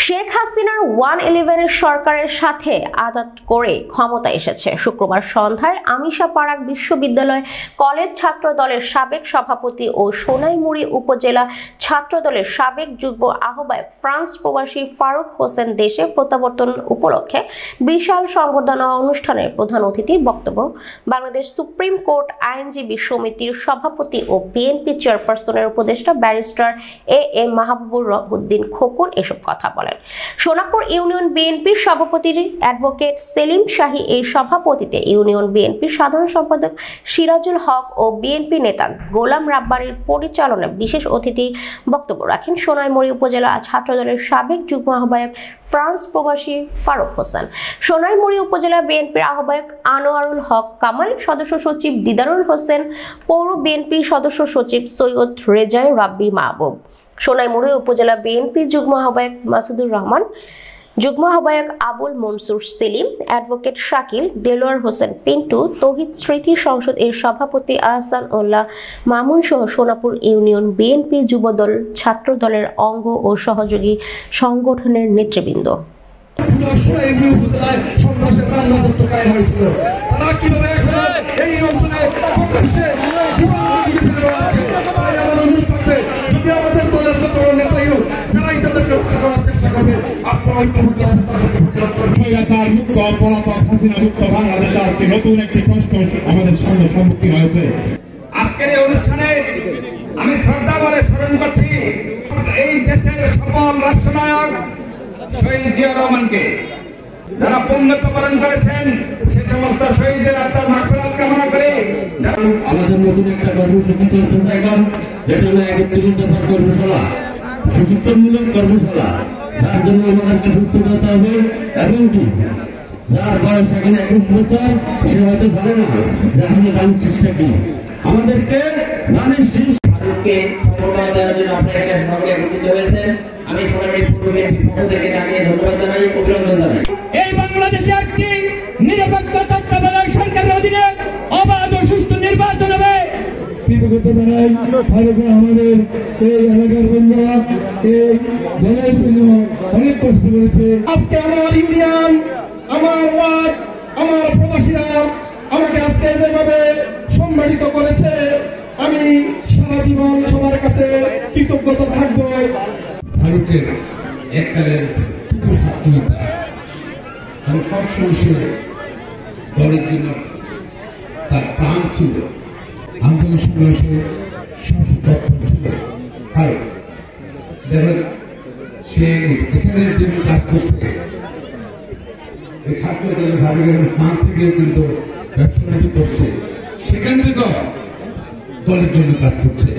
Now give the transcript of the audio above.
শেখ হাসিনার 111 সরকারের সাথে আঘাত করে ক্ষমতা এসেছে। শুক্রবার সন্ধ্যায় আমিশাপাড়া বিশ্ববিদ্যালয় কলেজ ছাত্র দলের সাবেক সভাপতি ও সোনাইমুড়ি উপজেলা ছাত্র দলের সাবেক যুগ্ম আহ্বায়ক ফ্রান্স প্রবাসী ফারুক হোসেন দেশে প্রত্যাবর্তন উপলক্ষে বিশাল সংবর্ধনা অনুষ্ঠানের প্রধান অতিথির বক্তব্য। বাংলাদেশ সুপ্রিম কোর্ট আইনজীবী সমিতির সভাপতি ও বিএনপি চেয়ারপারসনের উপদেষ্টা ব্যারিস্টার এ মাহবুবুর উদ্দিন খোকন এসব কথা বলেন। সোনাপুর ইউনিয়ন বিএনপির সভাপতি অ্যাডভোকেট সেলিম শাহী এর সভাপতিতে ইউনিয়ন বিএনপির সাধারণ সম্পাদক সিরাজুল হক ও বিএনপি নেতা গোলাম রাব্বানীর পরিচালনায় বিশেষ অতিথি বক্তব্য রাখেন সোনাইমুড়ি উপজেলা ছাত্রদলের সাবেক যুগ্ম আহ্বায়ক ফ্রান্স প্রবাসী ফারুক হোসেন, সোনাইমুড়ি উপজেলা বিএনপির আহ্বায়ক আনোয়ারুল হক কামাল, সদস্য সচিব দিদারুল হোসেন, পৌর বিএনপির সদস্য সচিব সৈয়দ রেজাই রাব্বি মাহবুব, সোনাইমুড়ি উপজেলা বিএনপি যুগ্ম আহ্বায়ক মাসুদুর রহমান, যুগ্ম আহ্বায়ক আবুল মনসুর সেলিম, অ্যাডভোকেট শাকিল, দেলোয়ার হোসেন পিন্টু, তৌহিদ স্মৃতি সংসদ এর সভাপতি আহসান উল্লাহ মামুন সহ সোনাপুর ইউনিয়ন বিএনপি যুবদল ছাত্র দলের অঙ্গ ও সহযোগী সংগঠনের নেতৃবৃন্দ। নতুন একটি প্রশ্ন আমাদের সামনে সম্মুখীন হয়েছে। আজকের এই অনুষ্ঠানে আমি শ্রদ্ধা করে স্মরণ করছি এই দেশের সফল রাষ্ট্রনায়ক শহীদ জিয়াউর রহমানকে, যারা পুণ্যবরণ করেছেন সে সমস্ত শহীদের আত্মার মাগফিরাত কামনা করে। আমাদের নতুন একটা কর্মসূচি চলতেছে এখন, যেটা হলো 31 দফার কর্মশালা, প্রশিক্ষণমূলক কর্মশালা, যার জন্য আমাদেরকে সুস্থ হতে হবে এবং কি যার বয়স এখন 21 বছর সে হয়তো জানে না যে আমাদের রানের সৃষ্টি কি। আমাদেরকে রানের সৃষ্টি ভারতকে ক্ষমতা দেওয়ার জন্য আপনারা এখানে সকলে একত্রিত হয়েছেন। আমি সোনালী পূর্বের পক্ষ থেকে তাকে ধন্যবাদ জানাই, অভিনন্দন জানাই। এই বাংলাদেশে একটি নিরপেক্ষ তত্ত্বাবধায়ক সরকারের অধীনে অবাধ ও সুস্থ নির্বাচন হবে। কৃতজ্ঞতা জানাই আমাদের এই এলাকার বন্ধুরা এই দলের জন্য অনেক কষ্ট করেছে। আজকে আমার ইউনিয়ন, আমার ওয়ার্ড, আমার প্রবাসীরা আমাকে আজকে যেভাবে সম্মানিত করেছে, আমি সারা জীবন সবার কাছে কৃতজ্ঞতা থাকবো। ভারতের এককালের ছাত্র নেতা এবং সবসময় দলের জন্য তার প্রাণ ছিল, আন্দোলন সংগ্রামে সবসময় তৎপর ছিল। দেখেন সে এখানে জন্য কাজ করছে, এই ছাত্রদের ভাবে ফ্রান্স থেকে কিন্তু ব্যবসা করছে, সেখান থেকে দলের জন্য কাজ করছে।